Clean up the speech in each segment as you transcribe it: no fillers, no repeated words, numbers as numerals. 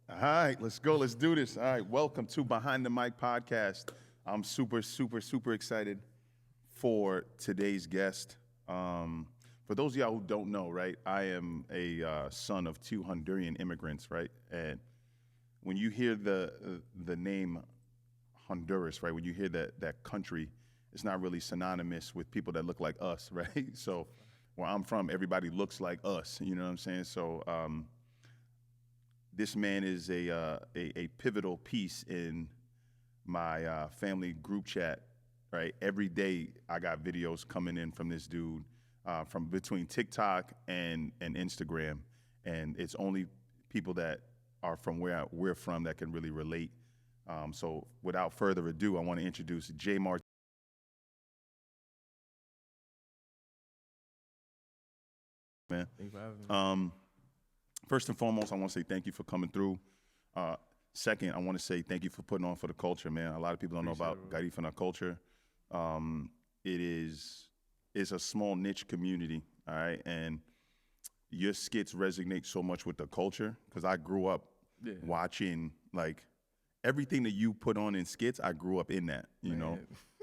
All right, let's go. Let's do this. All right, welcome to Behind the Mic podcast. I'm super excited for today's guest. For those of y'all who don't know, right, I am a son of two Honduran immigrants, right? And when you hear the name Honduras, right, when you hear that country, it's not really synonymous with people that look like us, right? So where I'm from, everybody looks like us. You know what I'm saying? So this man is a pivotal piece in my family group chat, right? Every day I got videos coming in from this dude from between TikTok and Instagram, and it's only people that are from where we're from that can really relate. So without further ado, I want to introduce J. Martinez. Man. Thank you for having me. First and foremost, I want to say thank you for coming through. Second, I want to say thank you for putting on for the culture, man. A lot of people don't know about Garifuna culture. It's a small niche community, all right? And your skits resonate so much with the culture because I grew up watching, like, everything that you put on in skits, I grew up in that, you know?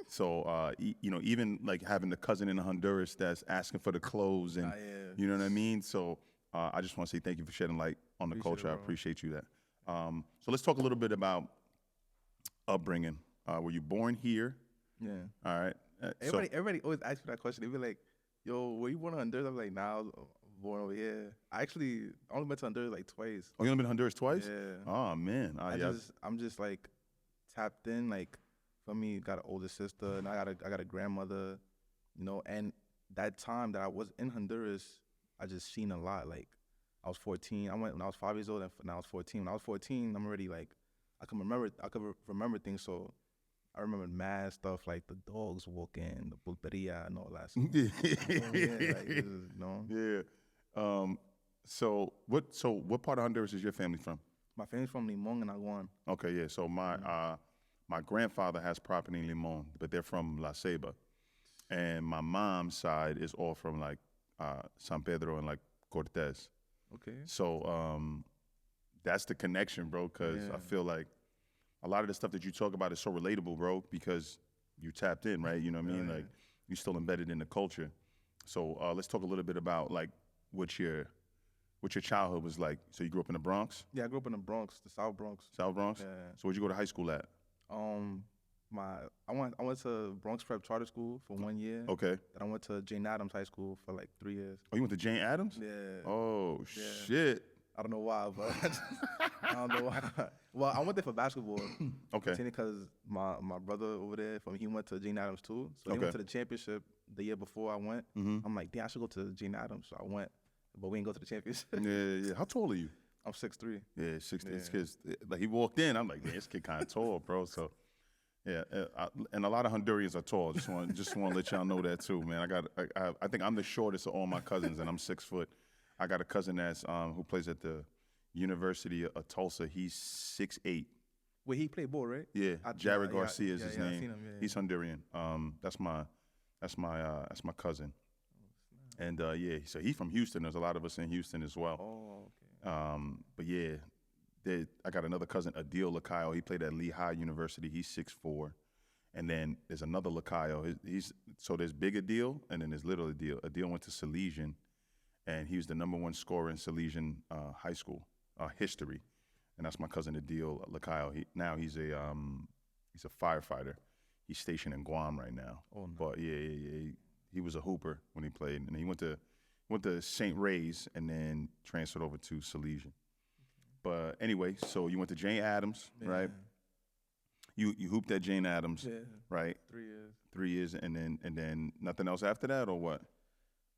So, even, like, having the cousin in Honduras that's asking for the clothes and, you know what I mean? So, I just want to say thank you for shedding light on the culture. I appreciate you that. So let's talk a little bit about upbringing. Were you born here? Yeah. All right. Everybody always asks me that question. They be like, "Yo, were you born in Honduras?" I'm like, "Nah, I was born over here." I only went to Honduras like twice. Oh, you only been to Honduras twice? Yeah. Oh man. I'm just like tapped in. Like, for me, got an older sister, and I got a grandmother, you know. And that time that I was in Honduras, I just seen a lot. Like, I was 14. I went when I was 5 years old, and now I was 14. When I was 14, I'm already like, I could remember things. So I remember mad stuff like the dogs walking, the pulperia, and all that stuff. Yeah. So what part of Honduras is your family from? My family's from Limon and Aguan. Okay, yeah. So my grandfather has property in Limon, but they're from La Ceiba, and my mom's side is all from like San Pedro and like Cortez. Okay. So that's the connection, bro, because I feel like a lot of the stuff that you talk about is so relatable, bro, because you tapped in, right? You know what I mean? Like, you're still embedded in the culture. So let's talk a little bit about, like, what your childhood was like. So you grew up in the Bronx? Yeah, I grew up in the Bronx, the South Bronx. South Bronx? Yeah. So where'd you go to high school at? I went to Bronx Prep Charter School for 1 year. Okay. Then I went to Jane Addams High School for like 3 years. Oh, you went to Jane Addams? Yeah. Oh, Yeah. shit. I don't know why, but I don't know why. Well, I went there for basketball. Okay. Because my brother over there, he went to Jane Addams too. So he went to the championship the year before I went. Mm-hmm. I'm like, damn, I should go to Jane Addams. So I went, but we didn't go to the championship. Yeah. How tall are you? I'm 6'3". Yeah, 6'3". This kid's, like, he walked in, I'm like, man, this kid kind of tall, bro. So, yeah, and a lot of Hondurans are tall. Just want to let y'all know that too, man. I think I'm the shortest of all my cousins, and I'm 6 foot. I got a cousin that's who plays at the University of Tulsa. He's 6'8". Wait, he played ball, right? Yeah, Jared Garcia is his name. I seen him, He's Honduran. That's my cousin. And so he's from Houston. There's a lot of us in Houston as well. Oh, okay. But yeah, I got another cousin, Adil Lacayo. He played at Lehigh University. He's 6'4". And then there's another Lacayo. So there's big Adil, and then there's little Adil. Adil went to Salesian, and he was the #1 scorer in Salesian high school history. And that's my cousin Adil Lacayo. He's a firefighter. He's stationed in Guam right now. Oh, no. But yeah. He was a hooper when he played, and he went to St. Ray's and then transferred over to Salesian. But anyway, so you went to Jane Addams, right? You hooped at Jane Addams, right? 3 years. 3 years, and then nothing else after that, or what?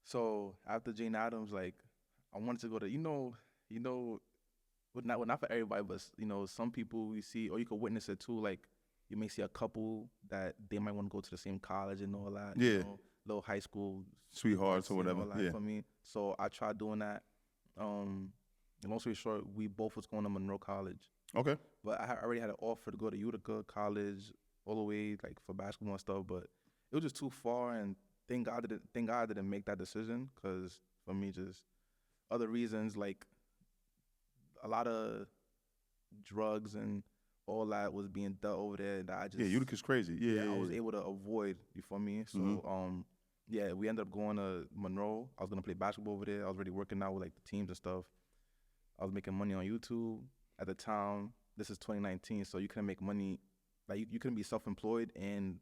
So after Jane Addams, like, I wanted to go to not for everybody, but some people you see, or you could witness it too. Like, you may see a couple that they might want to go to the same college and all that. Yeah. Little high school sweethearts or whatever. Yeah. For me. So I tried doing that. Long story short, we both was going to Monroe College. Okay. But I already had an offer to go to Utica College all the way, like, for basketball and stuff. But it was just too far, and thank God I didn't make that decision, because for me, just other reasons, like a lot of drugs and all that was being done over there that I just, Yeah, Utica's crazy. Yeah, I was able to avoid, you feel me? So yeah, we ended up going to Monroe. I was gonna play basketball over there. I was already working out with like the teams and stuff. I was making money on YouTube at the time. This is 2019, so you couldn't make money, like you couldn't be self-employed and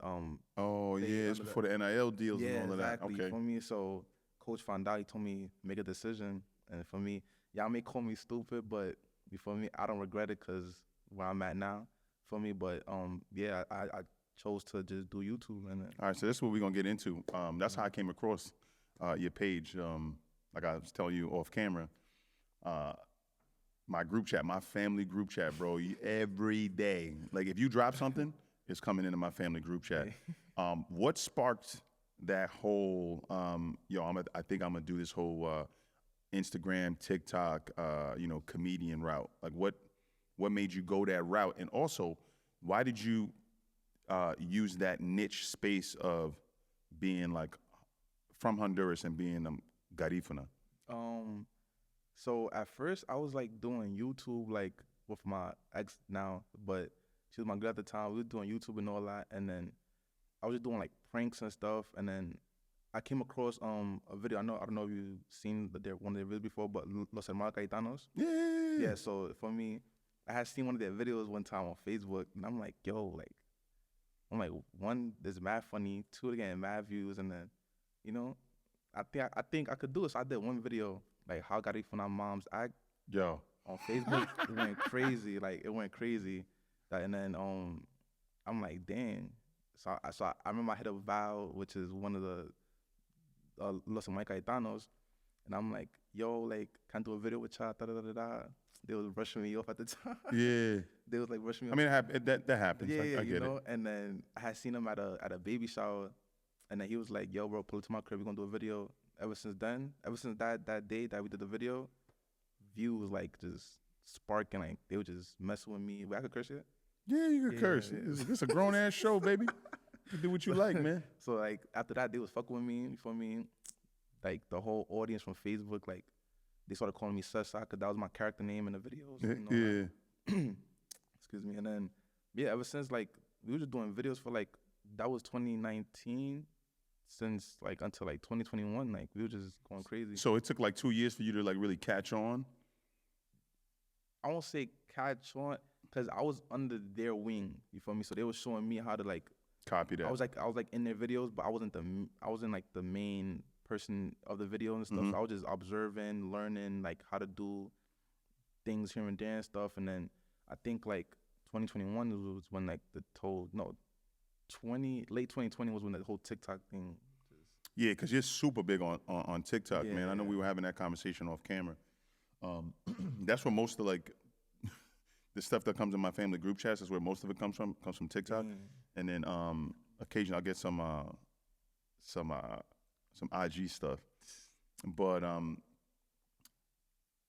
Oh they yeah, it's under the- before the NIL deals yeah, and all of exactly. that. Okay. For me, so coach found out. He told me make a decision, and for me, y'all may call me stupid, but for me, I don't regret it, because where I'm at now, for me. But yeah, I chose to just do YouTube, and All right, so that's what we're gonna get into. That's how I came across your page. Like I was telling you off camera, my group chat, my family group chat, bro. Every day, like if you drop something, it's coming into my family group chat. What sparked that whole? I think I'm gonna do this whole Instagram, TikTok, comedian route. Like what made you go that route, and also why did you use that niche space of being like from Honduras and being Garifuna? So at first I was like doing YouTube like with my ex now, but she was my girl at the time. We were doing YouTube and all that, and then I was just doing like pranks and stuff, and then I came across a video. I don't know if you've seen one of their videos before, but Los Hermanos Caetanos. Yeah. Yeah. So for me, I had seen one of their videos one time on Facebook, and I'm like, yo, like, I'm like, one, this mad funny, two, they're getting mad views, and then, I think I could do it. So I did one video, like how Garifuna moms act Yo. on Facebook. It went crazy, like it went crazy. And then I'm like, dang. So I remember I hit up Val, which is one of the Los Hermanos Caetanos, and I'm like, yo, like, can I do a video with y'all? Da, da, da, da, da. They was rushing me off at the time. Yeah. They was like rushing me I mean, that happens. Yeah, I get it. And then I had seen him at a baby shower, and then he was like, yo, bro, pull it to my crib. We're gonna do a video. Ever since that day that we did the video, views like just sparking. Like they were just messing with me. Wait, I could curse yet? Yeah, you can curse. Yeah. This is a grown ass show, baby. You do what you like, man. So like after that, they was fucking with me. You feel me? Like the whole audience from Facebook, like they started calling me Sessa, because that was my character name in the videos. Yeah. Excuse me. And then yeah, ever since, like, we were just doing videos for like, that was 2019, since like until like 2021, like we were just going crazy. So it took like 2 years for you to like really catch on. I won't say catch on, because I was under their wing. You feel me? So they were showing me how to like Copy that. I was like in their videos, but I wasn't like the main person of the video and stuff. So I was just observing, learning like how to do things here and there and stuff. And then I think like 2021 was when like late 2020 was when the whole TikTok thing. Yeah, because you're super big on TikTok, man. I know Yeah. we were having that conversation off camera. That's where most of like the stuff that comes in my family group chats is where most of it comes from TikTok. And then occasionally I'll get some IG stuff. But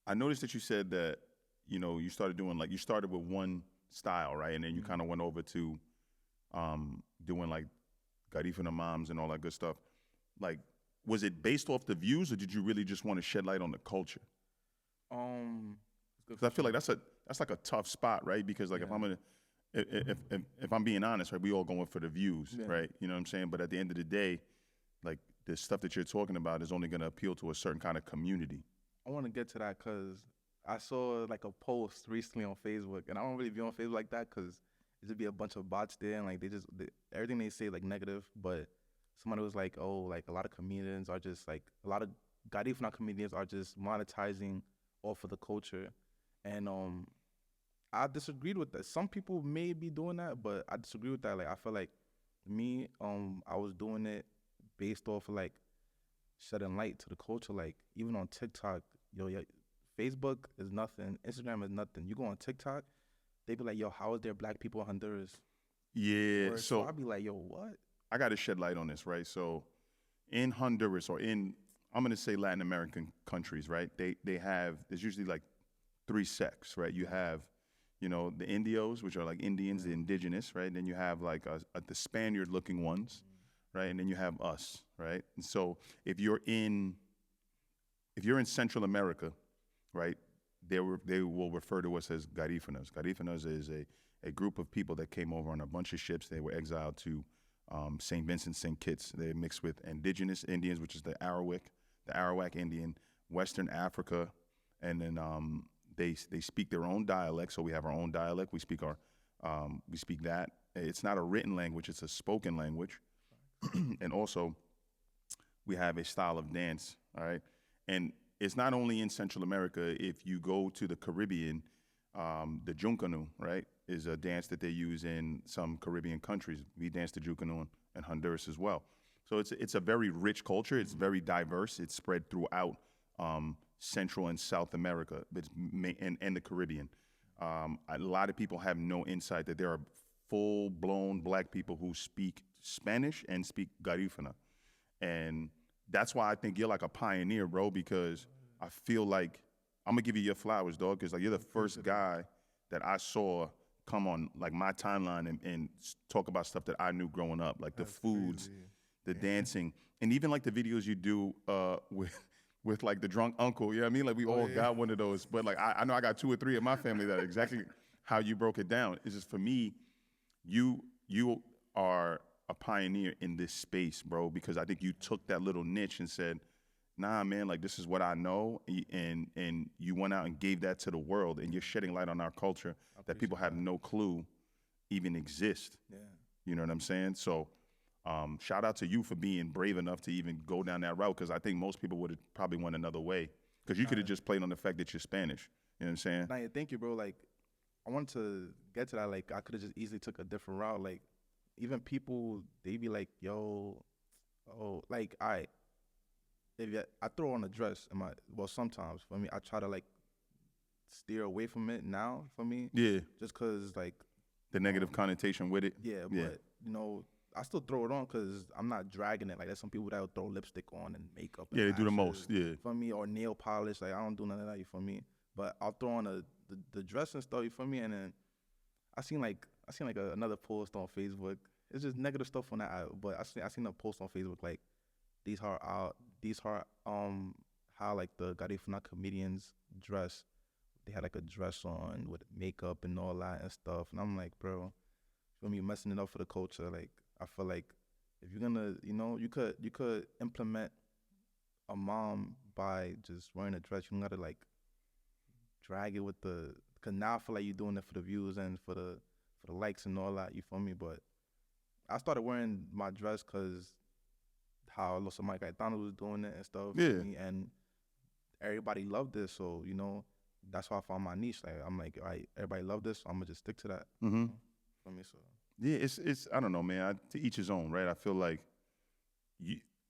I noticed that you said that, you started doing you started with one style, right? And then you kind of went over to doing like Garifuna moms and all that good stuff. Like, was it based off the views, or did you really just want to shed light on the culture? Because I feel like that's like a tough spot, right? Because like if I'm being honest, right, we all going for the views, right? You know what I'm saying? But at the end of the day, like the stuff that you're talking about is only going to appeal to a certain kind of community. I want to get to that because I saw like a post recently on Facebook, and I don't really be on Facebook like that because it just be a bunch of bots there, and like everything they say like negative. But somebody was like, oh, like a lot of comedians are just like a lot of Garifuna comedians are just monetizing off of the culture, and I disagreed with that. Some people may be doing that, but I disagree with that. Like I feel like me, I was doing it based off of like shedding light to the culture. Like even on TikTok, Facebook is nothing, Instagram is nothing. You go on TikTok, they be like, yo, how is there black people in Honduras? Yeah, so I'd be like, yo, what? I got to shed light on this, right? So in Honduras, or I'm going to say Latin American countries, right? There's usually like 3 sects, right? You have, the Indios, which are like Indians, the indigenous, right? Then you have like the Spaniard looking ones, right? And then you have us, right? And so if you're in Central America, right, they will refer to us as Garifunas. Garifunas is a group of people that came over on a bunch of ships. They were exiled to St. Vincent, St. Kitts. They mixed with indigenous Indians, which is the Arawak Indian, Western Africa, and then they speak their own dialect. So we have our own dialect. We speak that. It's not a written language; it's a spoken language. And also, we have a style of dance. All right, and it's not only in Central America. If you go to the Caribbean, the Juncanu, right, is a dance that they use in some Caribbean countries. We dance the Juncanu in Honduras as well. So it's a very rich culture. It's very diverse. It's spread throughout Central and South America, and the Caribbean. A lot of people have no insight that there are full-blown black people who speak Spanish and speak Garifuna. And that's why I think you're like a pioneer, bro, because I feel like I'm gonna give you your flowers, dog, because like you're the first guy that I saw come on like my timeline and talk about stuff that I knew growing up, like the foods, the dancing, and even like the videos you do with like the drunk uncle. You know what I mean? Like we all got one of those, but like I know I got 2 or 3 in my family that are exactly how you broke it down. It's just for me, you are a pioneer in this space, bro, because I think you took that little niche and said, nah, man, like this is what I know, and you went out and gave that to the world, and you're shedding light on our culture that people have no clue even exist. Yeah. You know what I'm saying? So shout out to you for being brave enough to even go down that route, because I think most people would have probably went another way, because you could have just played on the fact that you're Spanish. You know what I'm saying? Nah, yeah, thank you, bro. Like, I wanted to get to that. Like, I could have just easily took a different route. Like, even people, they be like, yo, oh, like, all right. I throw on a dress sometimes for me, I try to like steer away from it now for me. Yeah. Just cause like the negative connotation with it. Yeah, but you know, I still throw it on cause I'm not dragging it. Like there's some people that will throw lipstick on and makeup. And they do the most. Yeah. For me, or nail polish. Like I don't do none of that. You for me. But I'll throw on the dress and stuff. You for me. And then I seen another post on Facebook. It's just negative stuff on that. But I seen a post on Facebook like how like the Garifuna comedians dress. They had like a dress on with makeup and all that and stuff. And I'm like, bro, for me, messing it up for the culture. Like, I feel like if you're gonna, you know, you could implement a mom by just wearing a dress. You don't gotta like drag it with cause now I feel like you're doing it for the views and for the likes and all that. You feel me? But I started wearing my dress cause how Los Mike Gaetano was doing it and stuff. Yeah. And everybody loved this, so you know that's why I found my niche. Like I'm like, all right, everybody loved this, so I'm gonna just stick to that. Mm-hmm. You know, for me, so yeah, it's I don't know, man. To each his own, right? I feel like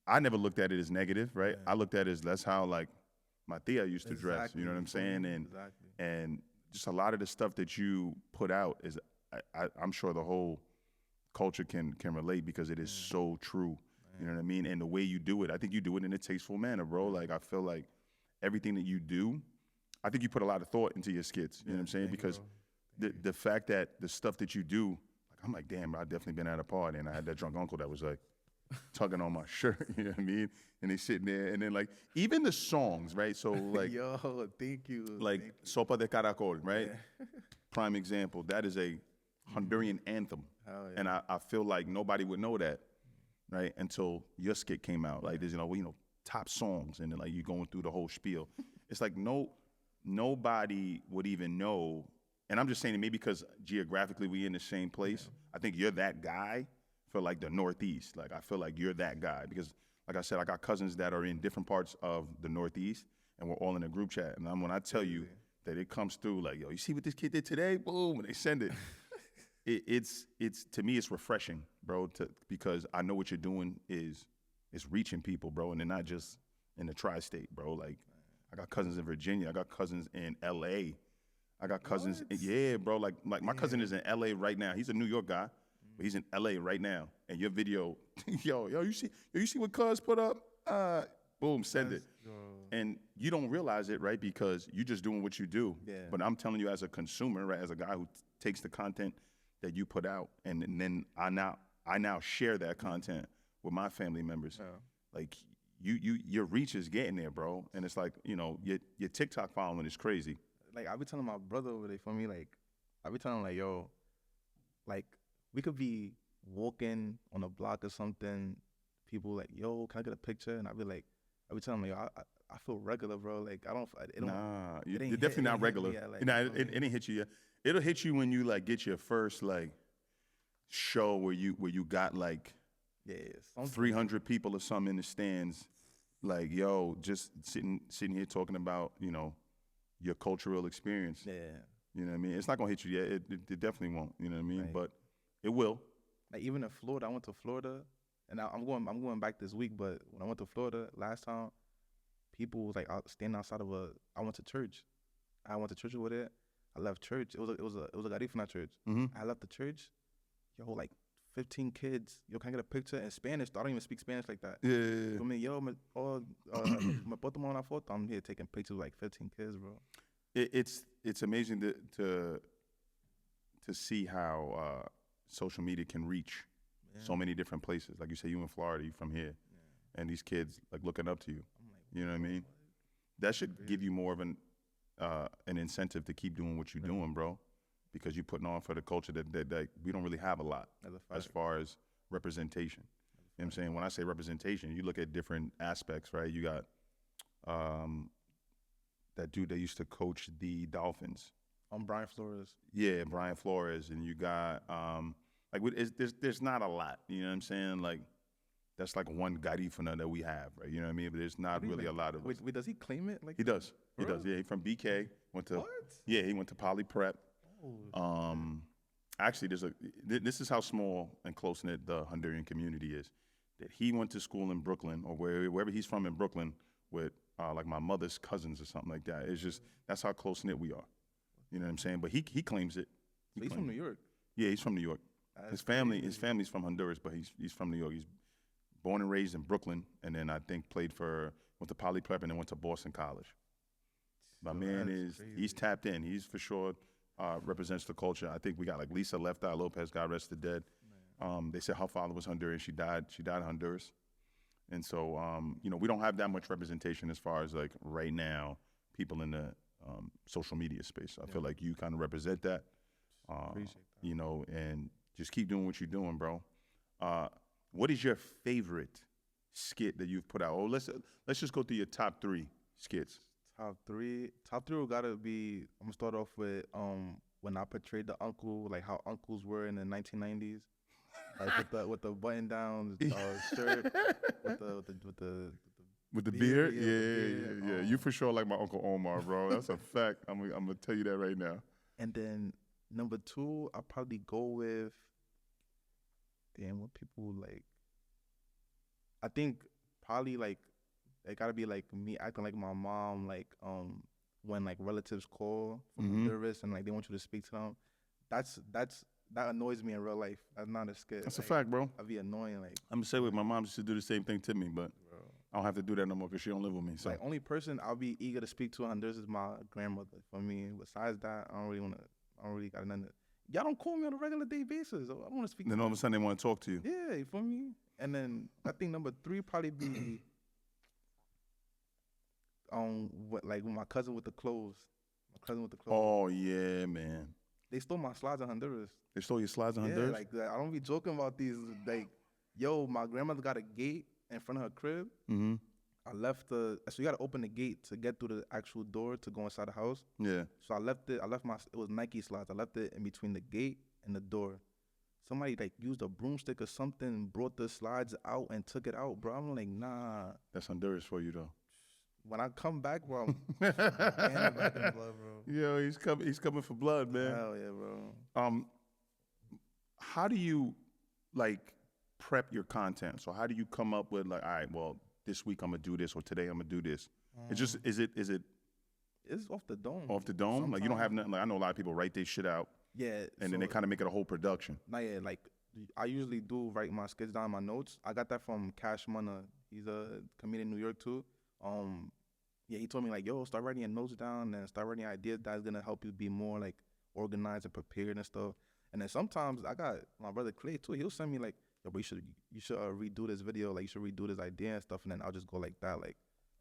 I never looked at it as negative, right? Yeah. I looked at it as that's how like my tia used to dress. You know what I'm saying? And just a lot of the stuff that you put out is, I'm sure the whole culture can relate because it is so true. You know what I mean? And the way you do it, I think you do it in a tasteful manner, bro. Like, I feel like everything that you do, I think you put a lot of thought into your skits. You know what I'm saying? Because the fact that the stuff that you do, like, I'm like, damn, bro, I've definitely been at a party, and I had that drunk uncle that was, like, tugging on my shirt, you know what I mean? And they sitting there, and then, like, even the songs, right? So, like. Yo, thank you. Like, Sopa de Caracol, right? Yeah. Prime example. That is a Honduran anthem. Hell yeah. And I feel like nobody would know that. Right, until your skit came out, like there's top songs, and then like you going through the whole spiel. It's like nobody would even know, and I'm just saying it maybe because geographically we in the same place. Yeah. I think you're that guy for like the Northeast. Like I feel like you're that guy because, like I said, I got cousins that are in different parts of the Northeast, and we're all in a group chat. And when I tell you that it comes through, like, yo, you see what this kid did today? Boom, and they send it. It's to me it's refreshing, bro, because I know what you're doing is reaching people, bro, and they're not just in the tri-state, bro. Like I got cousins in Virginia, I got cousins in LA, I got cousins bro. Like my cousin is in LA right now. He's a New York guy, but he's in LA right now. And your video, yo, you see what Cuz put up? Boom, send it. And you don't realize it, right? Because you're just doing what you do. Yeah. But I'm telling you as a consumer, right, as a guy who takes the content that you put out, and then I now share that content with my family members. Yeah. Like your reach is getting there, bro. And it's like, you know, your TikTok following is crazy. Like I be telling my brother over there, for me, like I be telling him like, yo, like we could be walking on a block or something. People like, yo, can I get a picture? And I be telling him, yo, I feel regular, bro. Like I don't, it don't. Nah, it ain't you're definitely not regular. Yet, like, Nah, it ain't hit you yet. It'll hit you when you like get your first like show where you got like 300 people or something in the stands. Like, yo, just sitting here talking about, you know, your cultural experience. Yeah. You know what I mean? It's not gonna hit you yet. It definitely won't. You know what I mean? Right. But it will. Like even in Florida, I went to Florida, and I'm going back this week. But when I went to Florida last time, people was like standing outside of I went to church. I went to church with it. I left church. It was a Garifuna church. Mm-hmm. I left the church. Yo, like 15 kids. Yo, can I get a picture in Spanish? I don't even speak Spanish like that. Yeah. I mean, yo, me puedo tomar una foto. I'm here taking pictures with like 15 kids, bro. It's amazing to see how social media can reach so many different places. Like you say, you in Florida, you from here, and these kids like looking up to you. I'm like, You know what I mean? That should give you more of an incentive to keep doing what you're doing, bro, because you're putting on for the culture that we don't really have a lot as far as representation. You know what I'm saying? When I say representation, you look at different aspects, right? You got that dude that used to coach the Dolphins. Brian Flores. Yeah, Brian Flores, and you got there's not a lot. You know what I'm saying? Like that's like one Garifuna that we have, right? You know what I mean? But there's not really a lot of us. Wait, does he claim it? Like He does. He Really? does. Yeah, he from BK. Went to What? Yeah, he went to Poly Prep. Oh, Actually, this is how small and close knit the Honduran community is. That he went to school in Brooklyn or wherever he's from in Brooklyn with like my mother's cousins or something like that. It's just that's how close knit we are. You know what I'm saying? But he claims it. so he's from New York. Yeah, he's from New York. That's His family's crazy. from Honduras, but he's from New York. He's born and raised in Brooklyn, and then I think went to Poly Prep and then went to Boston College. My man That's he's tapped in. He's for sure represents the culture. I think we got like Lisa Left Eye Lopez, God rest her dead. They said her father was Honduran. She died in Honduras. And so, you know, we don't have that much representation as far as like right now, people in the social media space. I feel like you kind of represent that, Appreciate that. you know, and just keep doing what you're doing, bro. What is your favorite skit that you've put out? Oh, let's just go through your top 3 skits. Top three gotta be. I'm gonna start off with when I portrayed the uncle, like how uncles were in the 1990s, like with the button down shirt, With the beard? Yeah. You for sure like my Uncle Omar, bro. That's a fact. I'm gonna tell you that right now. And then number 2, I'll probably go with. Damn, what people like? I think probably like it gotta be like me acting like my mom, like when like relatives call from Honduras and like they want you to speak to them. That annoys me in real life. That's not a skit. That's like, a fact, bro. I'd be annoying. Like I'm gonna say with my mom used to do the same thing to me, but bro. I don't have to do that no more because she don't live with me. So Like only person I'll be eager to speak to in Honduras is my grandmother. For me, besides that, I don't really got nothing. Y'all don't call me on a regular day basis. I don't want to speak. then all of a sudden they want to talk to you. Yeah, for me. And then I think number 3 probably be with my cousin with the clothes. Oh yeah, man. They stole my slides in Honduras. They stole your slides in Yeah, Honduras? like I don't be joking about these. Like, yo, my grandmother got a gate in front of her crib. Mm-hmm. I left so you gotta open the gate to get through the actual door to go inside the house. Yeah. So I left it was Nike slides. I left it in between the gate and the door. Somebody like used a broomstick or something, brought the slides out and took it out, bro. I'm like, nah. That's Honduras for you though. When I come back, bro, I'm back in the blood, bro. Yo, he's coming for blood, man. Hell yeah, bro. How do you like prep your content? So how do you come up with like, all right, well, this week I'm gonna do this or today I'm gonna do this? It's just is it It's off the dome. off the dome? Sometimes. Like you don't have nothing. Like I know a lot of people write their shit out Yeah. and then they kind of make it a whole production. Nah, yeah, like I usually do write my skits down in my notes. I got that from Cash Money. He's a comedian in New York too. Yeah, he told me like, yo, start writing your notes down and start writing ideas that's gonna help you be more like organized and prepared and stuff. And then sometimes I got my brother Clay too. He'll send me like, yo, but you should redo this video, like you should redo this idea and stuff, and then I'll just go like that, like.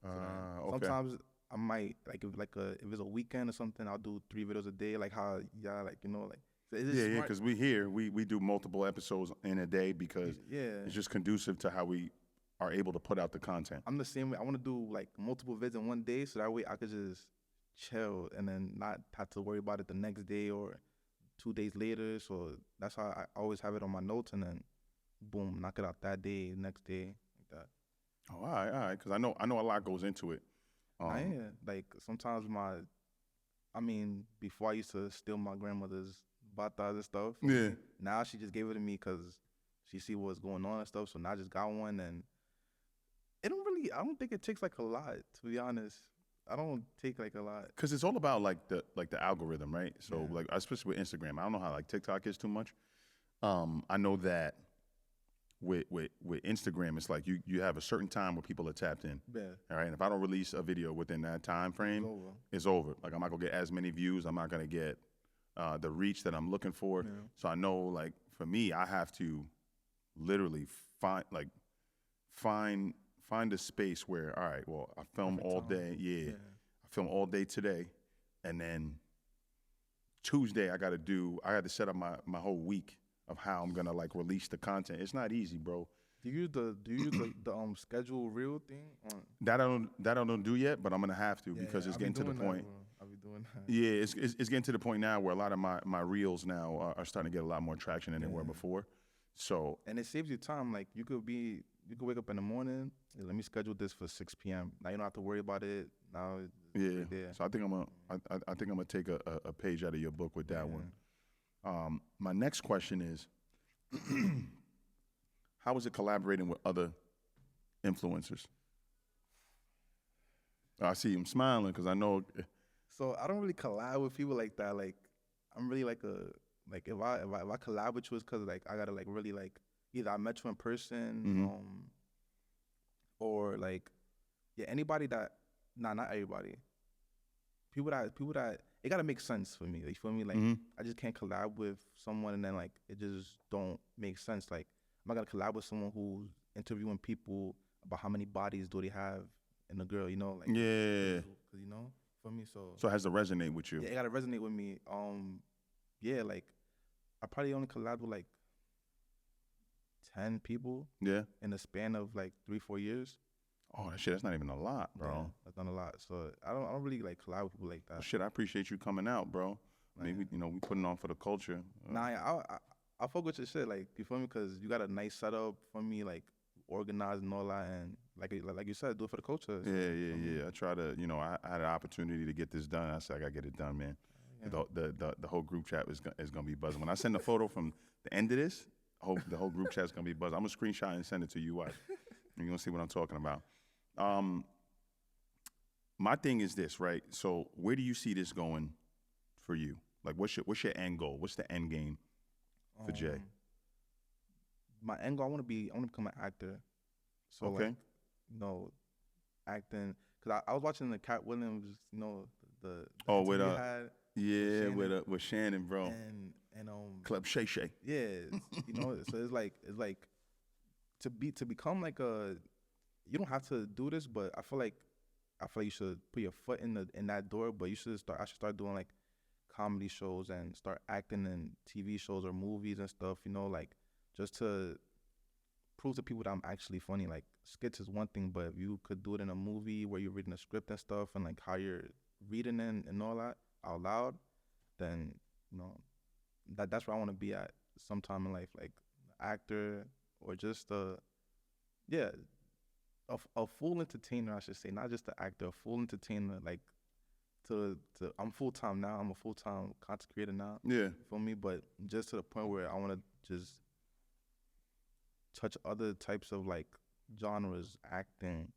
Okay. Sometimes I might like if it's a weekend or something, I'll do 3 videos a day, like how like like. So Yeah, because we do multiple episodes in a day because it's just conducive to how we are able to put out the content. I'm the same way. I want to do like multiple vids in one day, so that way I could just chill and then not have to worry about it the next day or 2 days later. So that's how I always have it on my notes, and then boom, knock it out that day, next day, like that. Oh, all right, because I know a lot goes into it. Like sometimes before I used to steal my grandmother's batas and stuff. Yeah. Now she just gave it to me because she see what's going on and stuff. So now I just got one, and I don't think it takes like a lot, to be honest. I don't take like a lot. Because it's all about like the algorithm, right? So like especially with Instagram, I don't know how like TikTok is too much. I know that with Instagram, it's like you have a certain time where people are tapped in. Yeah. All right. And if I don't release a video within that time frame, it's over. Like I'm not gonna get as many views. I'm not gonna get the reach that I'm looking for. Yeah. So I know, like for me, I have to literally find a space where, all right, well, I film all day. Yeah. I film all day today, and then Tuesday I got to set up my whole week of how I'm gonna like release the content. It's not easy, bro. Do you use the schedule reel thing? That I don't do yet, but I'm gonna have to because it's getting to the point. I'll be doing that. Yeah, it's getting to the point now where a lot of my reels now are starting to get a lot more traction than they were before. So and it saves you time. Like you could wake up in the morning. Hey, let me schedule this for 6 p.m. Now you don't have to worry about it. Now yeah. Right. So I think I'm gonna take a page out of your book with that one. My next question is, how is it collaborating with other influencers? I see him smiling because I know. So I don't really collab with people like that. Like I'm really like if I collab with you, it's because like I gotta like really like either I met you in person, or like anybody that not everybody. People that it gotta make sense for me. Like, you feel me? Like I just can't collab with someone and then like it just don't make sense. Like I'm not gonna collab with someone who's interviewing people about how many bodies do they have in a girl, like cause, for me. So it has to resonate with you. Yeah, it gotta resonate with me. Like I probably only collabed with like 10 people. Yeah. In the span of like 3-4 years. Oh, that's not even a lot, bro. Yeah, that's not a lot. So I don't really like collab with people like that. Well, I appreciate you coming out, bro. I mean, we putting on for the culture. I fuck with your shit, like, you feel me? Because you got a nice setup for me, like organized and all that, and like you said, do it for the culture. So, yeah. I try to, I had an opportunity to get this done. I said I gotta get it done, man. Yeah. The whole group chat is gonna be buzzing. When I send a photo from the end of this, the whole group chat is gonna be buzzing. I'm gonna screenshot and send it to you. Watch. You're gonna see what I'm talking about. My thing is this, right? So where do you see this going for you? Like, what's your end goal? What's the end game for Jay? My end goal, I want to become an actor. So okay. Like, acting. Cause I was watching the Cat Williams, the with with Shannon, bro. And Club Shay Shay. Yeah, so it's like to become like you don't have to do this, but I feel like you should put your foot in that door, but I should start doing like comedy shows and start acting in TV shows or movies and stuff, like just to prove to people that I'm actually funny. Like skits is one thing, but if you could do it in a movie where you're reading a script and stuff and like how you're reading it and all that out loud, then that's where I want to be at sometime in life, like actor or just a full entertainer, I should say, not just an actor, a full entertainer. Like I'm full time now. I'm a full time content creator now. Yeah, for me, but just to the point where I want to just touch other types of like genres, acting,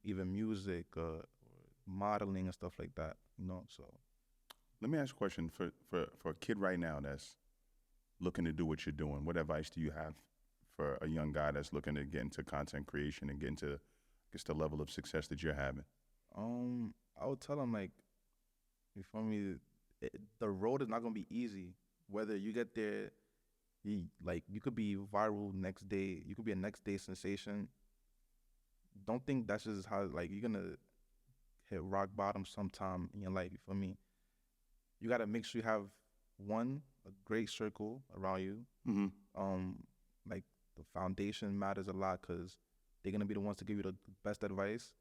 even music, modeling and stuff like that. So. Let me ask you a question for a kid right now that's looking to do what you're doing. What advice do you have for a young guy that's looking to get into content creation and get into, I guess, the level of success that you're having? I would tell him, like, you feel me, the road is not going to be easy. Whether you get there you could be viral next day. You could be a next day sensation. Don't think that's just how like you're gonna hit rock bottom sometime in your life. You feel me? You gotta make sure you have a great circle around you. Mm-hmm. Like the foundation matters a lot because they're gonna be the ones to give you the best advice.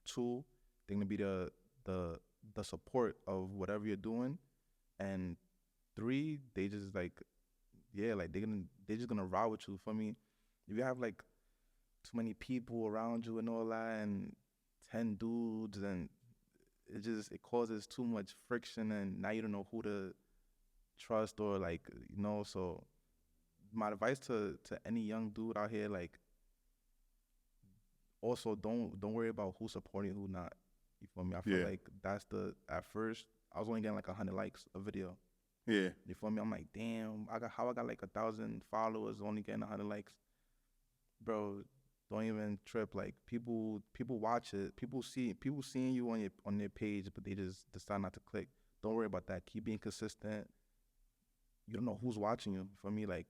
Two, they're gonna be the support of whatever you're doing, and three, they just like like they're just gonna ride with you. For me, if you have like too many people around you and all that, and 10 dudes, and it causes too much friction, and now you don't know who to trust or like So my advice to any young dude out here, like, also don't worry about who's supporting who not. You feel me? I feel like that's at first I was only getting like 100 likes a video. Yeah. You feel me? I'm like, damn, I got like 1,000 followers, only getting 100 likes. Bro, don't even trip. Like people watch it. People seeing you on their page, but they just decide not to click. Don't worry about that. Keep being consistent. You don't know who's watching you. For me, like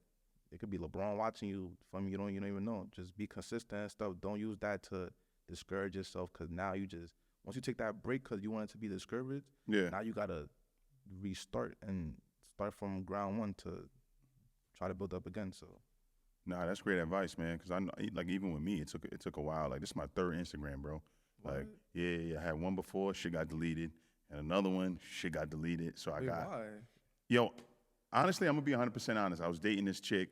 it could be LeBron watching you. For me, you don't even know. Just be consistent and stuff. Don't use that to discourage yourself, because now once you take that break because you want it to be discouraged, now you gotta restart and start from ground one to try to build up again. So. Nah, that's great advice, man. Because I know, like, even with me, it took a while. Like, this is my third Instagram, bro. What? Like, I had one before, shit got deleted, and another one, shit got deleted. So Why? Yo, honestly, I'm gonna be 100% honest. I was dating this chick,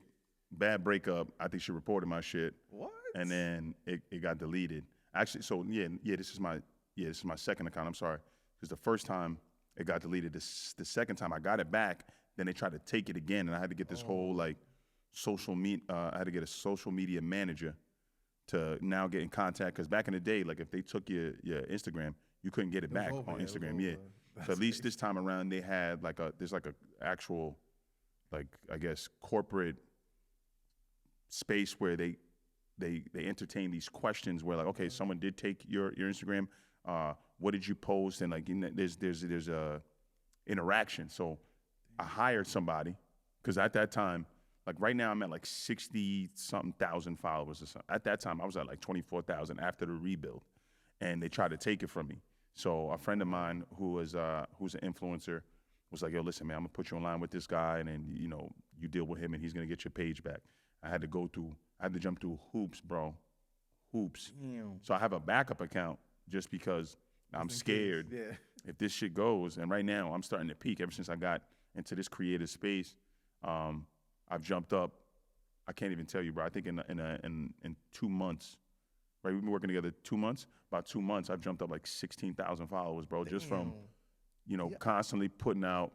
bad breakup. I think she reported my shit. What? And then it got deleted. Actually, so this is my second account. I'm sorry, because the first time it got deleted. The second time I got it back, then they tried to take it again, and I had to get this whole like. I had to get a social media manager to now get in contact, because back in the day, like if they took your Instagram, you couldn't get it back on Instagram. So at least this time around, they had there's a actual, like, I guess, corporate space where they entertain these questions where, like, okay, someone did take your Instagram. What did you post? And like there's a interaction. So I hired somebody, because at that time. Like right now, I'm at like 60-something thousand followers or something. At that time, I was at like 24,000 after the rebuild, and they tried to take it from me. So a friend of mine who's an influencer was like, "Yo, listen, man, I'm gonna put you online with this guy, and then you deal with him, and he's gonna get your page back." I had to jump through hoops, bro, hoops. Damn. So I have a backup account just because I'm scared if this shit goes. And right now, I'm starting to peak. Ever since I got into this creative space. I've jumped up. I can't even tell you, bro. I think in 2 months, right? We've been working together 2 months. About 2 months, I've jumped up like 16,000 followers, bro. Damn. Just from, constantly putting out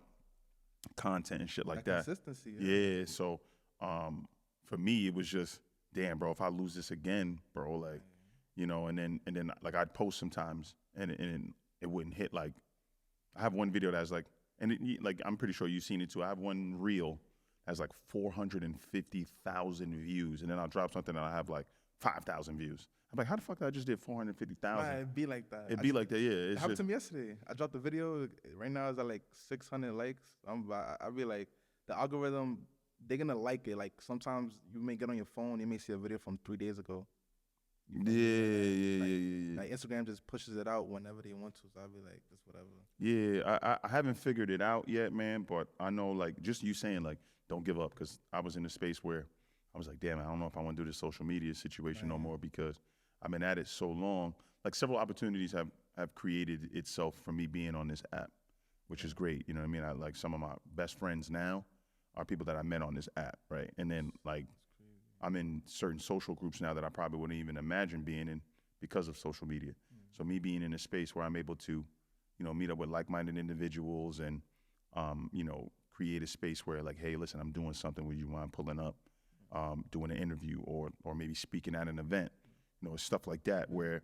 content and shit like that. Consistency. Yeah. So, for me, it was just, damn, bro. If I lose this again, bro, like, and then like I'd post sometimes, and it wouldn't hit. Like, I have one video that's like, like I'm pretty sure you've seen it too. I have one reel. Has like 450,000 views, and then I'll drop something and I have like 5,000 views. I'm like, how the fuck did I just did 450,000? It'd be like that. It'd be like that, yeah. It happened to me yesterday. I dropped the video. Right now it's at like 600 likes. I'll be like, the algorithm, they're gonna like it. Like sometimes you may get on your phone, you may see a video from 3 days ago. Yeah. Like Instagram just pushes it out whenever they want to. So I'll be like, just whatever. Yeah, I haven't figured it out yet, man. But I know, like, just you saying, like, don't give up, because I was in a space where I was like, damn, I don't know if I want to do this social media situation no more, because I've been at it so long. Like, several opportunities have created itself for me being on this app, which is great. You know what I mean? I like some of my best friends now are people that I met on this app, right? And then like I'm in certain social groups now that I probably wouldn't even imagine being in because of social media. So me being in a space where I'm able to, meet up with like-minded individuals and, create a space where, like, hey, listen, I'm doing something. Would you mind pulling up, doing an interview or maybe speaking at an event? Stuff like that where,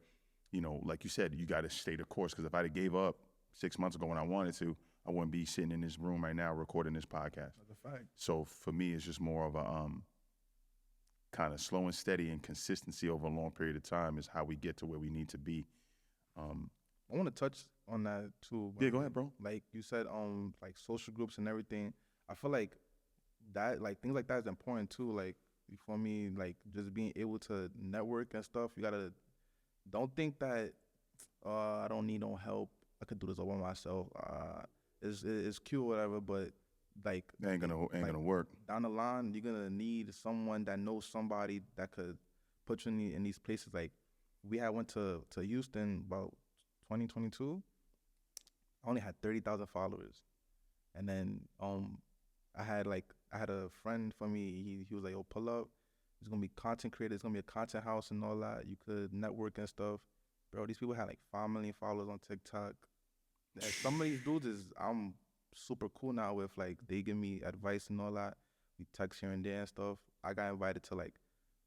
like you said, you got to stay the course. Because if I'd have gave up 6 months ago when I wanted to, I wouldn't be sitting in this room right now recording this podcast. That's a fact. So for me, it's just more of a kind of slow and steady, and consistency over a long period of time is how we get to where we need to be. I want to touch on that too. Yeah, go ahead, bro. Like you said, like social groups and everything. I feel like that, like, things like that is important too. Like, you feel me? Like, just being able to network and stuff. You gotta, don't think that I don't need no help. I could do this all by myself. It's cute or whatever, but like, Ain't gonna work. down the line, you're gonna need someone that knows somebody that could put you in these places. Like, we had went to Houston about 2022. I only had 30,000 followers, and then I had a friend for me. He was like, "Yo, pull up. It's gonna be content creators. It's gonna be a content house and all that. You could network and stuff." Bro, these people had like 5 million followers on TikTok. And some of these dudes I'm super cool now with. Like, they give me advice and all that. We text here and there and stuff. I got invited to like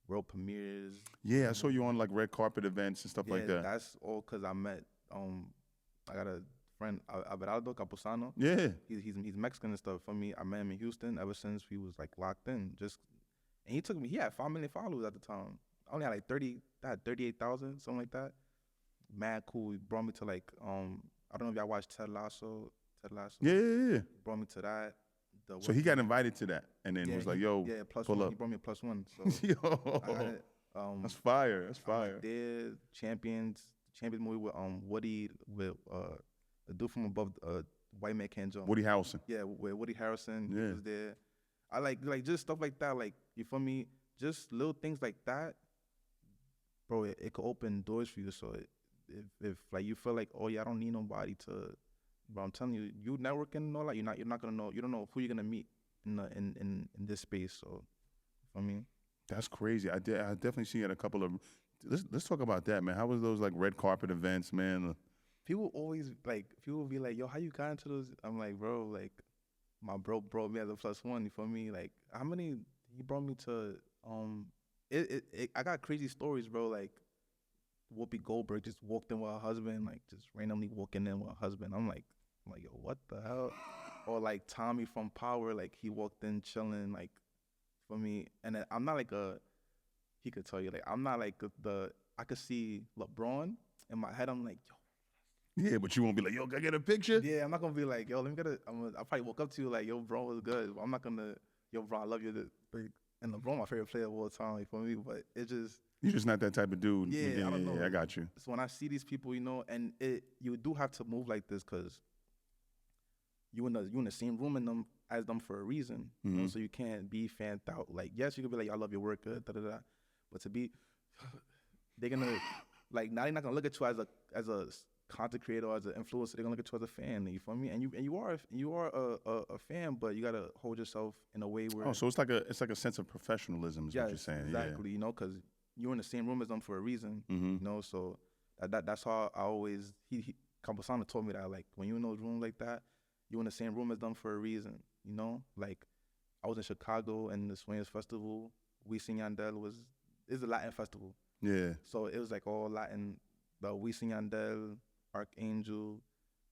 world premieres. Yeah, I saw you on like red carpet events and stuff Yeah, like that. that's all because I met I got a friend, Aberaldo Capusano. Yeah. He's Mexican and stuff. For me, I met him in Houston ever since we was like locked in. And he took me. He had 5 million followers at the time. I only had like 38,000, something like that. Mad cool. He brought me to like I don't know if y'all watched Ted Lasso. Yeah. Brought me to that. So he got invited to that, and then was like, "Yo, plus pull one. up." He brought me a +1. So Yo, that's fire. That's fire. There, Champions movie with Woody, with a dude from above, White Man Can't Jump. Woody Harrelson. Yeah, with Woody Harrelson. Yeah. He was there. I like just stuff like that. Like, you feel me? Just little things like that, bro. It could open doors for you. So if like you feel like, oh yeah, I don't need nobody to, bro, I'm telling you, you networking and all that, you're not gonna know. You don't know who you're gonna meet in this space. So, I mean, that's crazy. I definitely seen it a couple of. Let's talk about that, man. How was those like red carpet events, man? People be like, yo, how you got into those? I'm like, bro, like, my bro brought me as a +1. You feel me? Like, how many he brought me to? I got crazy stories, bro. Like, Whoopi Goldberg just walked in with her husband, like just randomly walking in with her husband. I'm like, yo, what the hell? Or like Tommy from Power, like he walked in chilling, like, for me. And then I'm not like he could tell you, like, I'm not like I could see LeBron in my head. I'm like, yo. Yeah, but you won't be like, yo, can I get a picture? Yeah, I'm not gonna be like, yo, let me get I'll probably walk up to you like, yo, bro, was good. I'm not gonna, yo, bro, I love you. And LeBron, my favorite player of all time, like, for me. But it just, you're just not that type of dude. Yeah, I don't know. Yeah, I got you. So when I see these people, you know, and you do have to move like this because you in the same room as them for a reason. You know, so you can't be fanned out. Like, yes, you could be like, I love your work, good, but to be, they're gonna, like, now they're not gonna look at you as a content creator or as an influencer. They're gonna look at you as a fan. You feel me? And you are a fan, but you gotta hold yourself in a way where. Oh, so it's like a sense of professionalism, is what you're saying. Exactly. Yeah. You know, because you're in the same room as them for a reason. Mm-hmm. You know, so that's how I always Campusano told me that, like, when you're in those rooms like that, you're in the same room as them for a reason. You know, like, I was in Chicago and the Swingers Festival. Wisin Yandel is a Latin festival. Yeah. So it was like all Latin. The Wisin Yandel, Archangel,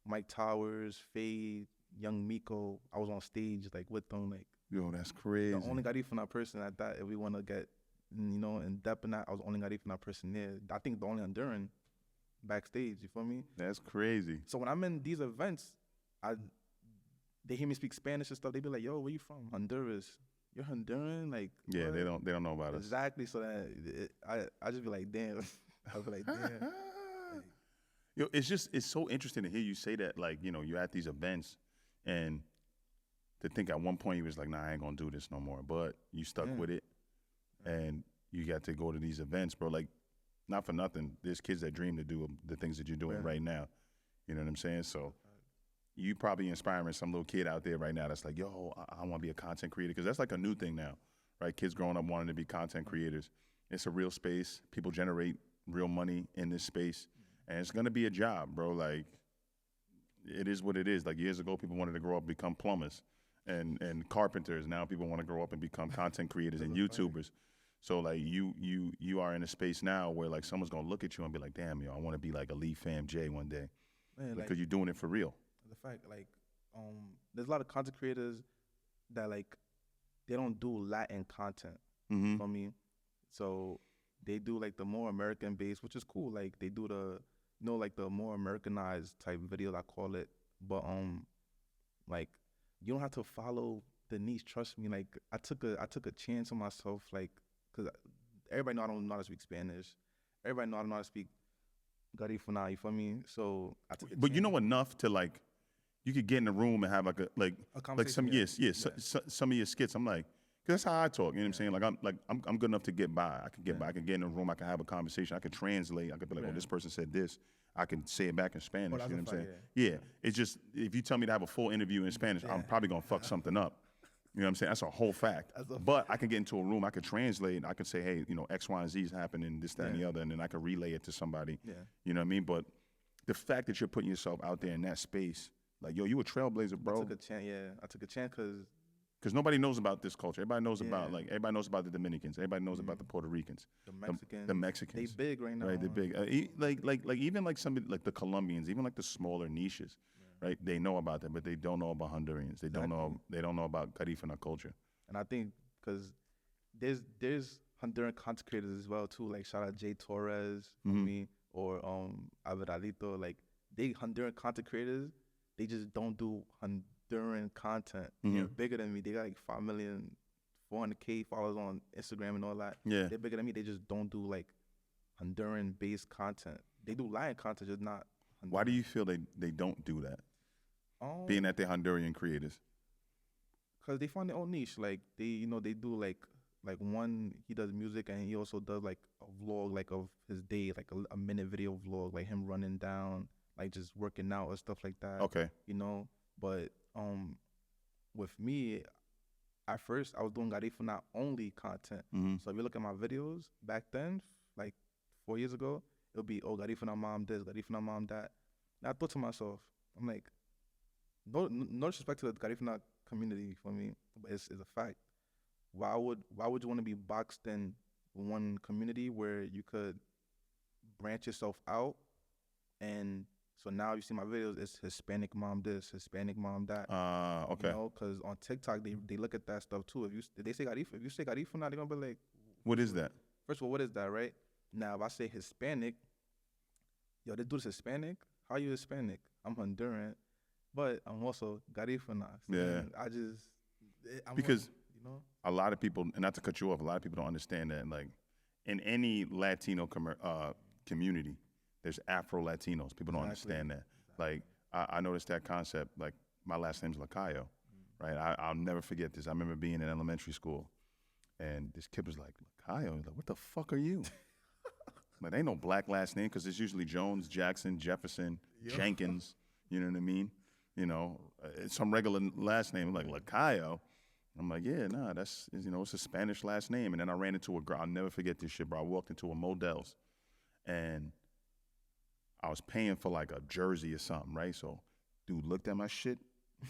Mike Towers, Fade, Young Miko. I was on stage like with them. Like, yo, that's crazy. The only Garifuna person at that, if we want to get, you know, in depth in that, I was the only Garifuna person there. I think the only Honduran backstage. You feel me? That's crazy. So when I'm in these events, they hear me speak Spanish and stuff. They be like, "Yo, where you from? Honduras? You're Honduran?" Like, yeah, what? they don't know about us. Exactly. So then I just be like, damn. I be like, damn. Yo, it's so interesting to hear you say that. Like, you know, you're at these events, and to think at one point you was like, nah, I ain't gonna do this no more. But you stuck with it, and you got to go to these events, bro. Like, not for nothing, there's kids that dream to do the things that you're doing right now. You know what I'm saying? So you probably inspiring some little kid out there right now that's like, yo, I want to be a content creator, because that's like a new thing now, right? Kids growing up wanting to be content creators. It's a real space. People generate real money in this space. And it's gonna be a job, bro. Like, it is what it is. Like, years ago, people wanted to grow up and become plumbers and carpenters. Now people want to grow up and become content creators and YouTubers. So like, you are in a space now where like someone's gonna look at you and be like, damn, yo, I want to be like Elite Fam J one day, because you're doing it for real. The fact, like, there's a lot of content creators that, like, they don't do Latin content. Mm-hmm. For me, so they do like the more American based, which is cool. Like, they do the, you know, like the more Americanized type videos, I call it. But like, you don't have to follow the niche. Trust me. Like I took a chance on myself. Like, cause everybody know I don't know how to speak Spanish. Everybody know I don't know how to speak Garifuna. You feel me? So I took a But you chance. know enough to like, you could get in a room and have like A conversation, some yeah. some of your skits. I'm like, 'cause that's how I talk. You know what I'm saying? I'm good enough to get by. I can get by. I can get in a room. I can have a conversation. I can translate. I could be like, oh, this person said this. I can say it back in Spanish. You that's know a what I'm saying? fact, Yeah. It's just if you tell me to have a full interview in Spanish, I'm probably gonna fuck something up. You know what I'm saying? That's a whole fact. But I can get into a room. I can translate. I can say, hey, you know, X, Y, and Z is happening, this, that, and the other, and then I can relay it to somebody. Yeah. You know what I mean? But the fact that you're putting yourself out there in that space, like, yo, you a trailblazer, bro. I took a chance. Yeah, I took a chance Because nobody knows about this culture. Everybody knows about everybody knows about the Dominicans. Everybody knows about the Puerto Ricans. the Mexicans. They big right now. Right, they're big. Even like somebody like the Colombians, even like the smaller niches, right? They know about them, but they don't know about Hondurans. They don't know about Garifuna culture. And I think because there's Honduran content creators as well too. Like shout out Jay Torres, me, or Alvarito. Like they Honduran content creators. They just don't do Honduran content. They're bigger than me. They got like 5 million, 400K followers on Instagram and all that. Yeah. They're bigger than me. They just don't do like Honduran based content. They do Latin content, just not Honduran. Why do you feel they don't do that? Being that they're Honduran creators. Cause they find their own niche. Like they do like one, he does music and he also does like a vlog like of his day, like a minute video vlog, like him running down, like just working out or stuff like that. Okay. You know, but with me, at first I was doing Garifuna only content. So if you look at my videos back then, like 4 years ago, it'll be Garifuna mom this, Garifuna mom that. And I thought to myself, I'm like, no disrespect to the Garifuna community for me, but it's a fact. Why would you want to be boxed in one community where you could branch yourself out? And so now you see my videos, it's Hispanic mom this, Hispanic mom that. Okay. You know, because on TikTok they look at that stuff too. If you say Garifuna, they're gonna be like, What is that? first of all, what is that, right? Now if I say Hispanic, yo, this dude's Hispanic. How you Hispanic? I'm Honduran, but I'm also Garifuna. Yeah. Because you know, a lot of people, and not to cut you off, a lot of people don't understand that. Like, in any Latino community, there's Afro-Latinos. People don't understand that. Like, I noticed that concept. Like, my last name's Lacayo, right? I'll never forget this. I remember being in elementary school, and this kid was like, Lacayo? He's like, what the fuck are you? Like, ain't no black last name, because it's usually Jones, Jackson, Jefferson, Jenkins. You know what I mean? You know, it's some regular last name like Lacayo. I'm like, yeah, nah, that's, you know, it's a Spanish last name. And then I ran into a girl. I'll never forget this shit, bro. I walked into a Modell's, and I was paying for like a jersey or something, right? So dude looked at my shit.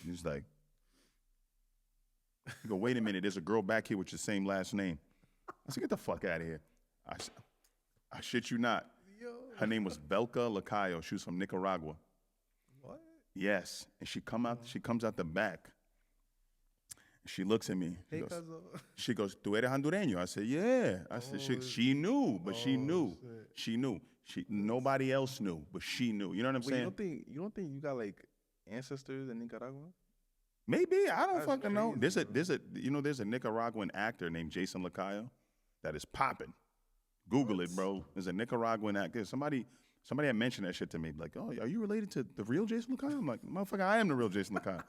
He was like, he go, wait a minute, there's a girl back here with your same last name. I said, get the fuck out of here. I shit you not. Her name was Belka Lacayo. She was from Nicaragua. what? Yes. And she comes out the back. She looks at me. She goes, ¿Tú eres hondureño? I said, yeah. I said, she knew, but she knew. Shit. She knew. Nobody else knew, but she knew. You know what I'm saying? You don't think you got like ancestors in Nicaragua? Maybe. I don't That's fucking know. crazy, There's a Nicaraguan actor named Jason Lacayo that is popping. Google it, bro. There's a Nicaraguan actor. Somebody had mentioned that shit to me. Like, oh, are you related to the real Jason Lacayo? I'm like, motherfucker, I am the real Jason Lacayo.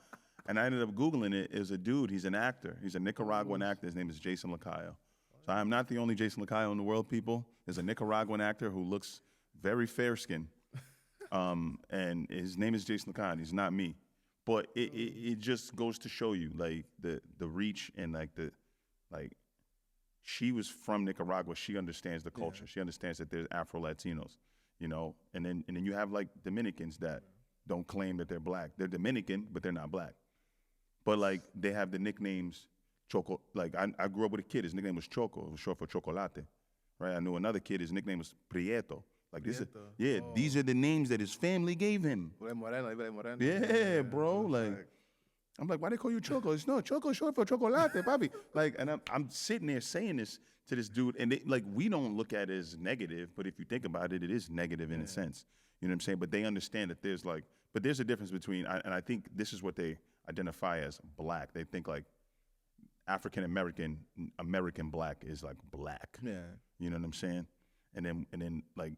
And I ended up Googling it. It was a dude. He's an actor. He's a Nicaraguan actor. His name is Jason Lacayo. So I am not the only Jason Lacayo in the world, people. There's a Nicaraguan actor who looks very fair-skinned. And his name is Jason Lacayo. He's not me. But it just goes to show you, like, the reach and, like, she was from Nicaragua. She understands the culture. She understands that there's Afro-Latinos, you know? And then you have, like, Dominicans that don't claim that they're black. They're Dominican, but they're not black. But, like, they have the nicknames Choco. Like, I grew up with a kid. His nickname was Choco. It was short for Chocolate, right? I knew another kid. His nickname was Prieto. Like, these are the names that his family gave him. Moreno. Yeah, bro. Like, I'm like, why they call you Choco? It's no, Choco short for Chocolate, papi. Like, and I'm sitting there saying this to this dude, and they, like, we don't look at it as negative, but if you think about it, it is negative in a sense. You know what I'm saying? But they understand that there's a difference between, and I think this is what they identify as black. They think like African American black is like black. Yeah. You know what I'm saying? And then like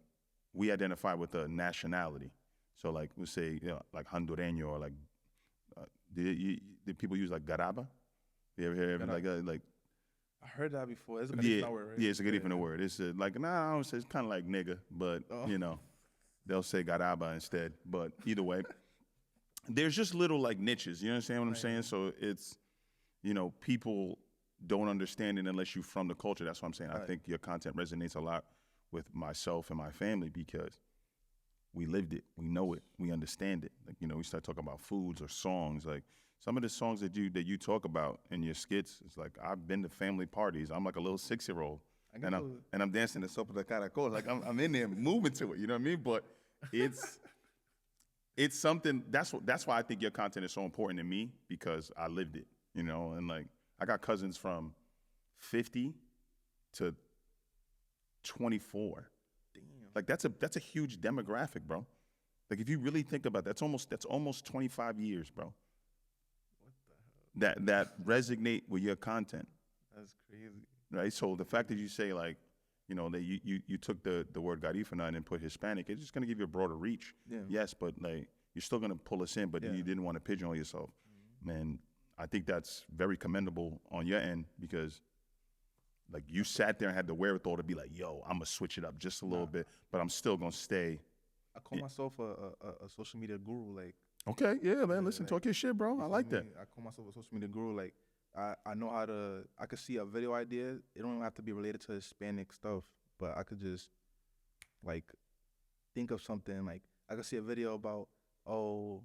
we identify with a nationality. So like we say, you know, like Hondureño or like did people use like garaba? You ever hear like I heard that before. It's a yeah, word, right? yeah, it's a good even word. It's like I don't say it's kind of like nigga, but you know, they'll say garaba instead. But either way, there's just little like niches. You understand what I'm saying? So it's, you know, people don't understand it unless you're from the culture. That's what I'm saying. I think your content resonates a lot with myself and my family because we lived it, we know it, we understand it. Like, you know, we start talking about foods or songs. Like some of the songs that you talk about in your skits, it's like I've been to family parties. I'm like a little 6-year-old, and I'm dancing the sopa de caracol. Like I'm in there moving to it. You know what I mean? But it's something. That's why I think your content is so important to me because I lived it. You know, and like I got cousins from 50 to 24. Damn. Like that's a huge demographic, bro. Like if you really think about that, that's almost 25 years, bro. What the hell? That resonate with your content. That's crazy. Right? So the fact that you say like, you know, that you took the word Garifuna and put Hispanic, it's just gonna give you a broader reach. Yeah. Yes, but like you're still gonna pull us in, but you didn't want to pigeonhole yourself. Man, I think that's very commendable on your end because like you sat there and had the wherewithal to be like, yo, I'm gonna switch it up just a little bit, but I'm still gonna stay. I call myself a social media guru. Like, okay, yeah, man, listen, talk your shit, bro. I like that. I call myself a social media guru. Like, I know how to. I could see a video idea. It don't have to be related to Hispanic stuff, but I could just like think of something. Like, I could see a video about, oh,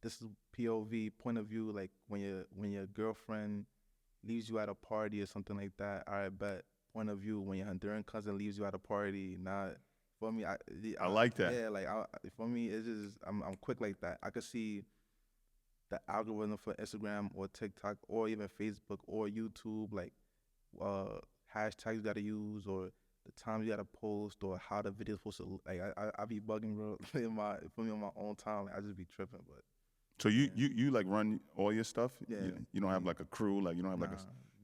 this is POV, point of view. Like when your girlfriend leaves you at a party or something like that. All right, bet. Point of view when your Honduran cousin leaves you at a party. Not for me. I like that. Yeah, like for me, it's just I'm quick like that. I could see the algorithm for Instagram or TikTok or even Facebook or YouTube, like hashtags you gotta use or the times you gotta post or how the video's supposed to look. Like I be bugging bro for me on my own time. Like, I just be tripping, but. So you like run all your stuff? Yeah. You don't have like a crew, like you don't have like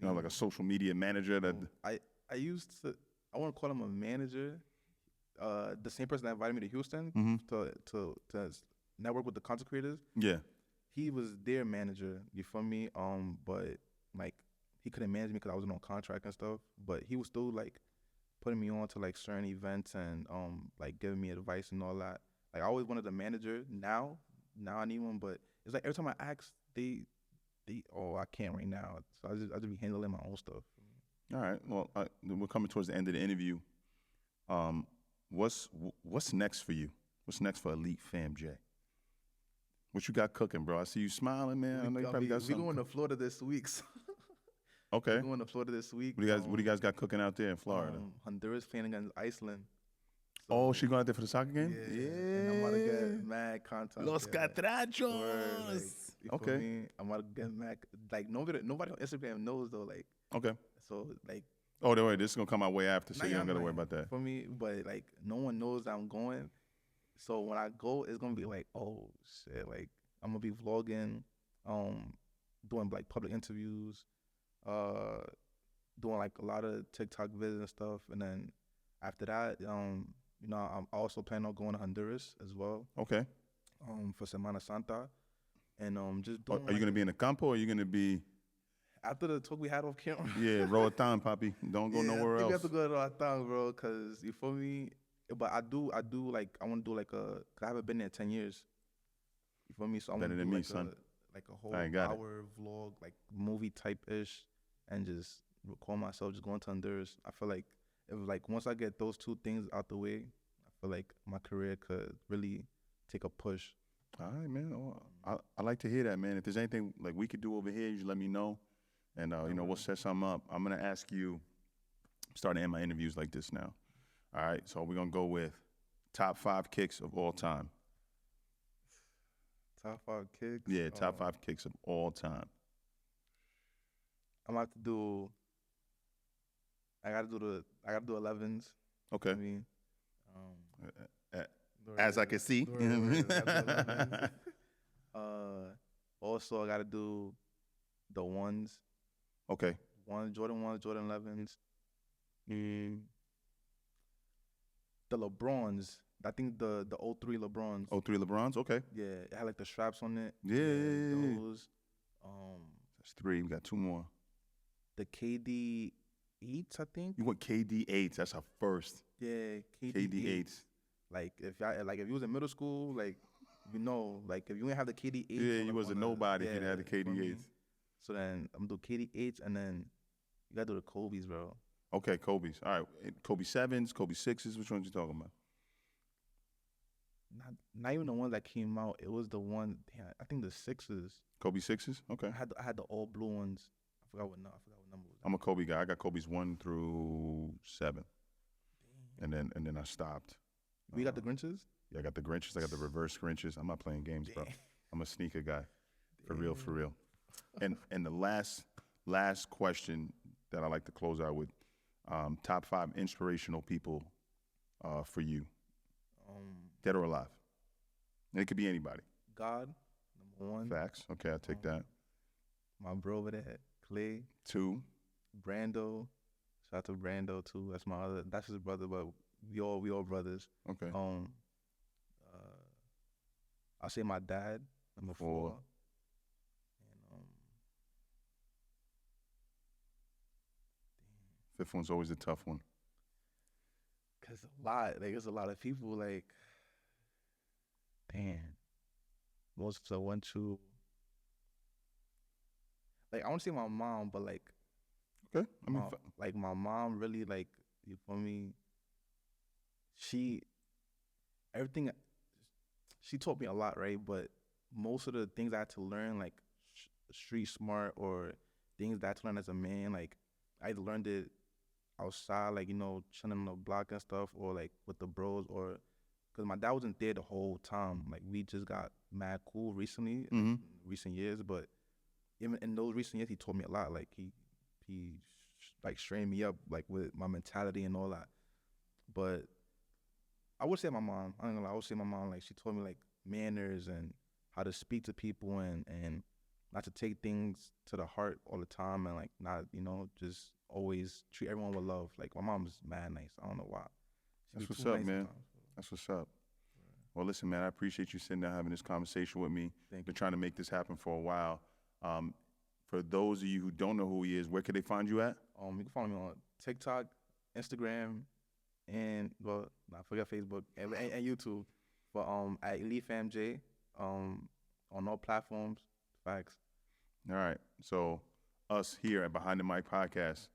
like a social media manager that. I used to. I want to call him a manager. The same person that invited me to Houston to network with the content creators. Yeah. He was their manager. You feel me? But like he couldn't manage me because I wasn't on contract and stuff. But he was still like putting me on to like certain events and like giving me advice and all that. Like I always wanted a manager. Now I need one, but it's like every time I ask, they I can't right now. So I just be handling my own stuff. All right. Well, we're coming towards the end of the interview. What's next for you? What's next for Elite Fam J? What you got cooking, bro? I see you smiling, man. I know you probably got something. We're going to Florida this week. So okay. We're going to Florida this week. What do you guys got cooking out there in Florida? Honduras playing against Iceland. So, oh, she going out there for the soccer game? Yeah. And I'm about to get mad content. Los Catrachos. Like, okay. I'm about to get mad. Like nobody on Instagram knows though. Like. Okay. So like. Oh, don't worry. This is gonna come out way after, so you don't gotta worry about that. For me, but like no one knows I'm going. So when I go, it's gonna be like, oh shit, like I'm gonna be vlogging, doing like public interviews, doing like a lot of TikTok videos and stuff, and then after that, you know, I'm also planning on going to Honduras as well. Okay. For Semana Santa, and just doing. Are you gonna be in the campo, or are you gonna be? After the talk we had off camera. Yeah, Roatan, papi. Don't go nowhere else. We have to go to Roatan, bro, cause you feel me. But I do like I want to do like cause I haven't been there 10 years. You feel me? So I want to do like like a whole hour vlog, like movie type ish, and just record myself just going to Honduras. I feel like if like once I get those two things out the way, I feel like my career could really take a push. All right, man. Oh, I like to hear that, man. If there's anything like we could do over here, you let me know, and you know we'll set something up. I'm gonna ask you. I'm starting to end my interviews like this now. All right, so we're gonna go with top 5 kicks of all time. Top 5 kicks? Yeah, top 5 kicks of all time. I'm about to do. I gotta do 11s. Okay. I mean, as I can see. Also, I gotta do the ones. Okay. Jordan 1s, Jordan 11s. The LeBrons. I think the 03 LeBrons. 03 LeBrons. Okay. Yeah, it had like the straps on it. Yeah. Those. That's 3. We got 2 more. The KD 8s, I think. You want KD 8s? That's our first. Yeah, KD 8s. Like if you was in middle school, like like if you didn't have the KD 8s. Yeah, you was a nobody if you had the KD 8s. So then I'm gonna do KD 8s, and then you gotta do the Kobe's, bro. Okay, Kobe's. All right, Kobe 7s, Kobe 6s. Which ones you talking about? Not even the ones that came out. It was the one. I think the 6s. Kobe 6s. Okay. I had the all blue ones. I forgot what number was that. I'm a Kobe guy. I got Kobe's 1 through 7, and then I stopped. We got the Grinches. Yeah, I got the Grinches. I got the reverse Grinches. I'm not playing games, bro. I'm a sneaker guy, for real, for real. And the last question that I like to close out with: top 5 inspirational people for you, dead or alive. And it could be anybody. God, number 1. Facts. Okay, I'll take that. My bro over there, Clay. 2. Brando. Shout out to Brando too. That's his brother, but we all brothers. Okay. I'll say my dad, number 4. And 5th one's always a tough one. Cause there's a lot of people like, damn. Most of the 1, 2. Like I want to say my mom, but like, okay. I mean, like my mom really like, you feel me? She taught me a lot, right? But most of the things I had to learn, like street smart or things that I had to learn as a man, like I either learned it outside, like, chilling on the block and stuff, or like with the bros, or because my dad wasn't there the whole time. Like we just got mad cool recently, in recent years. But even in those recent years, he taught me a lot. Like he like strained me up, like with my mentality and all that. But I would say my mom. I ain't gonna lie, I would say my mom. Like she taught me like manners and how to speak to people and not to take things to the heart all the time, and like not just always treat everyone with love. Like my mom's mad nice. I don't know why. That's what's up, man. That's what's up. Well, listen, man, I appreciate you sitting down having this conversation with me. Been trying to make this happen for a while. For those of you who don't know who he is, where can they find you at? You can follow me on TikTok, Instagram, and forget Facebook and YouTube. But at EliteFamJ, on all platforms. Facts. All right. So us here at Behind the Mic Podcast,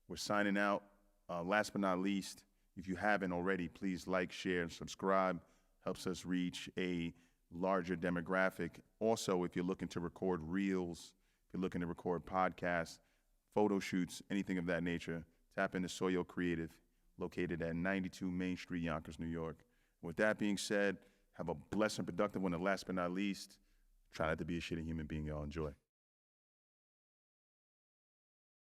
we're signing out. Last but not least, if you haven't already, please like, share, and subscribe. Helps us reach a larger demographic. Also, if you're looking to record reels, if you're looking to record podcasts, photo shoots, anything of that nature, tap into Soyo Creative, located at 92 Main Street, Yonkers, New York. With that being said, have a blessed and productive one. And last but not least, try not to be a shitty human being. Y'all enjoy.